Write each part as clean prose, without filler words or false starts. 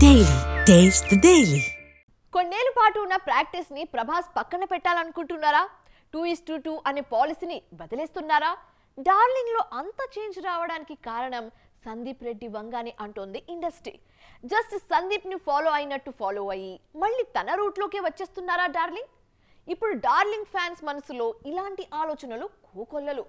Daily taste the daily. కొన్నేళ్ల పాటు ఉన్న ప్రాక్టీస్ ని ప్రభాస్ పక్కన పెట్టాలనుకుంటున్నారా? 2:2 అనే పాలసీని బదిలేస్తున్నారా? డార్లింగ్ లో అంత చేంజ్ రావడానికి కారణం సందీప్ రెడ్డి వంగాని అంటోంది ఇండస్ట్రీ. జస్ట్ సందీప్ ని ఫాలో అయినట్టు ఫాలో అయ్యి మళ్ళీ తన రూట్ లోకే వచ్చేస్తున్నారా డార్లింగ్? ఇప్పుడు డార్లింగ్ ఫ్యాన్స్ మనసులో ఇలాంటి ఆలోచనలు కోకొల్లలు.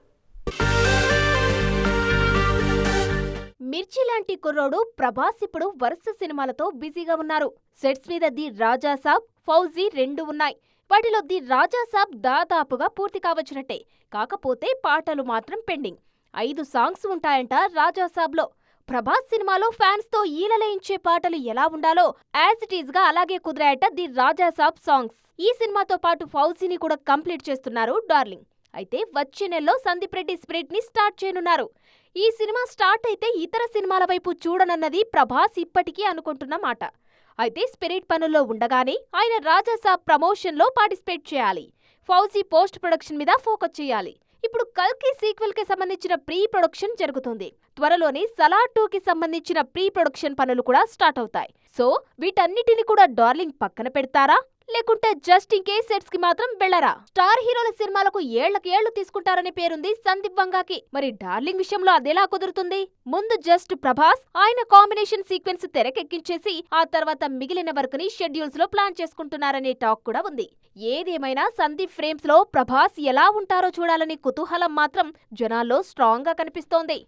మిర్చి లాంటి కుర్రోడు ప్రభాస్ ఇప్పుడు వరుస సినిమాలతో బిజీగా ఉన్నారు. సెట్స్ మీద ది రాజాసాబ్, ఫౌజీ 2 ఉన్నాయి. వాటిలో ది రాజాసాబ్ దాదాపుగా పూర్తి కావచ్చినట్టే. కాకపోతే పాటలు మాత్రం పెండింగ్. 5 సాంగ్స్ ఉంటాయంట రాజాసాబ్లో. ప్రభాస్ సినిమాలో ఫ్యాన్స్ తో ఈలలేయించే పాటలు ఎలా ఉండాలో యాజ్ ఇట్ ఈజ్ గా అలాగే కుదిరాయట ది రాజాసాబ్ సాంగ్స్. ఈ సినిమాతో పాటు ఫౌజీని కూడా కంప్లీట్ చేస్తున్నారు డార్లింగ్. అయితే వచ్చే నెలలో సందీప్ రెడ్డి స్పిరిట్ ని స్టార్ట్ చేయనున్నారు. ఈ సినిమా స్టార్ట్ అయితే ఇతర సినిమాల వైపు చూడనన్నది ప్రభాస్ ఇప్పటికీ అనుకుంటున్న మాట. అయితే స్పిరిట్ పనుల్లో ఉండగానే ఆయన రాజాసాబ్ ప్రమోషన్ లో పార్టిసిపేట్ చేయాలి. ఫౌజీ పోస్ట్ ప్రొడక్షన్ మీద ఫోకస్ చేయాలి. ఇప్పుడు కల్కి సీక్వెల్ కి సంబంధించిన ప్రీ ప్రొడక్షన్ జరుగుతుంది. త్వరలోనే సలార్ 2 కి సంబంధించిన ప్రీ ప్రొడక్షన్ పనులు కూడా స్టార్ట్ అవుతాయి. సో వీటన్నిటిని కూడా డార్లింగ్ పక్కన పెడతారా, లేకుంటే జస్ట్ ఇన్ కేస్ సెట్స్ కి మాత్రం వెళ్లరా? స్టార్ హీరోల సినిమాలకు ఏళ్లకు తీసుకుంటారనే పేరుంది సందీప్ వంగాకి. మరి డార్లింగ్ విషయంలో అదెలా కుదురుతుంది? ముందు జస్ట్ ప్రభాస్ ఆయన కాంబినేషన్ సీక్వెన్స్ తెరకెక్కించేసి ఆ తర్వాత మిగిలిన వర్క్ ని షెడ్యూల్స్ లో ప్లాన్ చేసుకుంటున్నారనే టాక్ కూడా ఉంది. ఏదేమైనా సందీప్ ఫ్రేమ్స్ లో ప్రభాస్ ఎలా ఉంటారో చూడాలని కుతూహలం మాత్రం జనాల్లో స్ట్రాంగ్ గా కనిపిస్తోంది.